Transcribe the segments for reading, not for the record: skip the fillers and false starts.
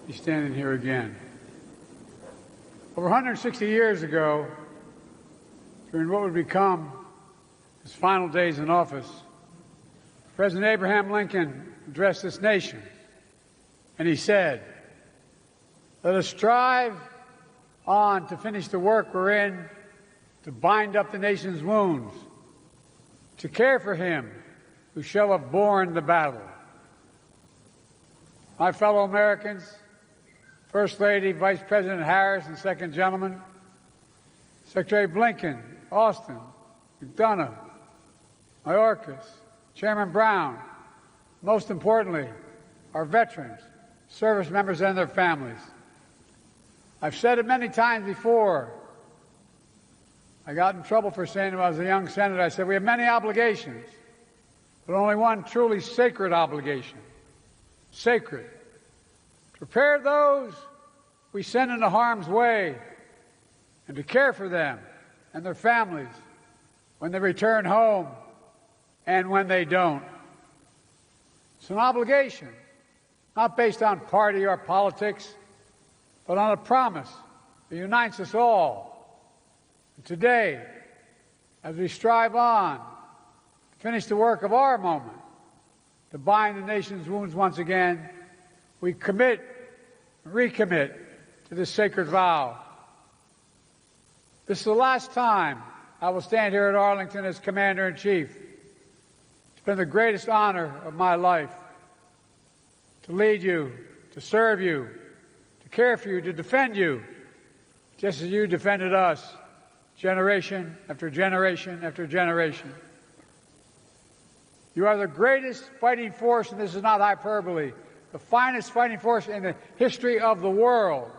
be standing here again. Over 160 years ago, during what would become his final days in office, President Abraham Lincoln addressed this nation, and he said, "Let us strive on to finish the work we're in, to bind up the nation's wounds, to care for him who shall have borne the battle." My fellow Americans, First Lady, Vice President Harris, and Second Gentleman, Secretary Blinken, Austin, McDonough, Mayorkas, Chairman Brown, most importantly, our veterans, service members, and their families. I've said it many times before. I got in trouble for saying it when I was a young senator. I said we have many obligations, but only one truly sacred obligation. Sacred. Prepare those we send into harm's way and to care for them and their families when they return home and when they don't. It's an obligation, not based on party or politics, but on a promise that unites us all. And today, as we strive on to finish the work of our moment, to bind the nation's wounds once again, we commit and recommit to this sacred vow. This is the last time I will stand here at Arlington as Commander-in-Chief. It's been the greatest honor of my life to lead you, to serve you, to care for you, to defend you, just as you defended us, generation after generation after generation. You are the greatest fighting force, and this is not hyperbole, the finest fighting force in the history of the world.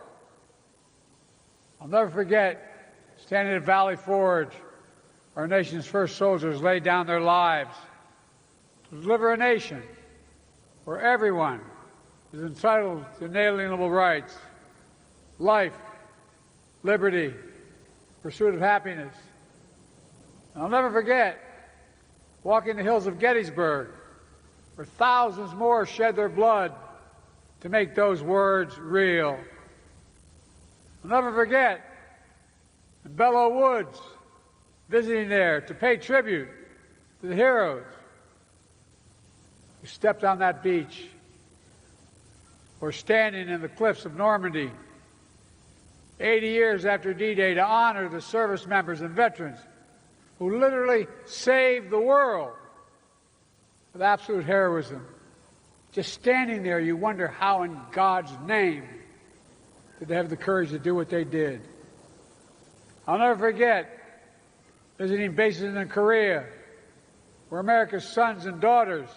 I'll never forget standing at Valley Forge, our nation's first soldiers laid down their lives to deliver a nation where everyone is entitled to inalienable rights, life, liberty, pursuit of happiness. And I'll never forget walking the hills of Gettysburg, where thousands more shed their blood to make those words real. I'll never forget in Belleau Woods, visiting there to pay tribute to the heroes who stepped on that beach, or standing in the cliffs of Normandy 80 years after D-Day to honor the service members and veterans who literally saved the world with absolute heroism. Just standing there, you wonder how in God's name did they have the courage to do what they did. I'll never forget visiting bases in Korea, where America's sons and daughters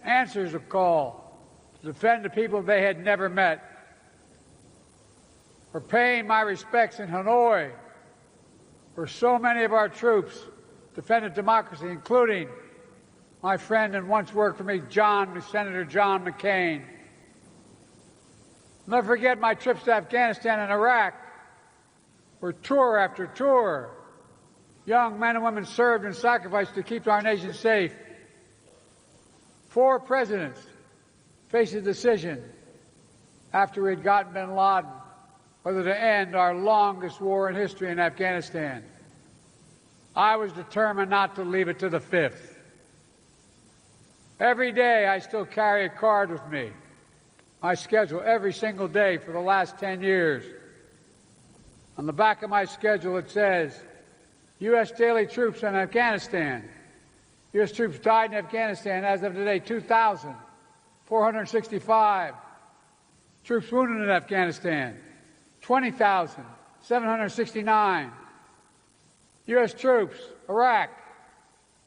answers a call to defend the people they had never met. For paying my respects in Hanoi, where so many of our troops defended democracy, including my friend and once worked for me, Senator John McCain. I'll never forget my trips to Afghanistan and Iraq, where tour after tour, young men and women served and sacrificed to keep our nation safe. 4 presidents faced a decision after we had gotten bin Laden whether to end our longest war in history in Afghanistan. I was determined not to leave it to the 5th. Every day I still carry a card with me, my schedule every single day for the last 10 years. On the back of my schedule it says, U.S. daily troops in Afghanistan. U.S. troops died in Afghanistan as of today, 2,465. Troops wounded in Afghanistan, 20,769. U.S. troops, Iraq,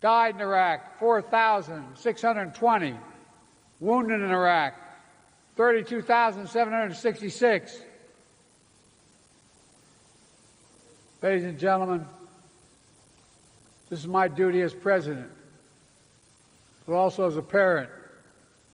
died in Iraq, 4,620. Wounded in Iraq, 32,766. Ladies and gentlemen, this is my duty as president, but also as a parent,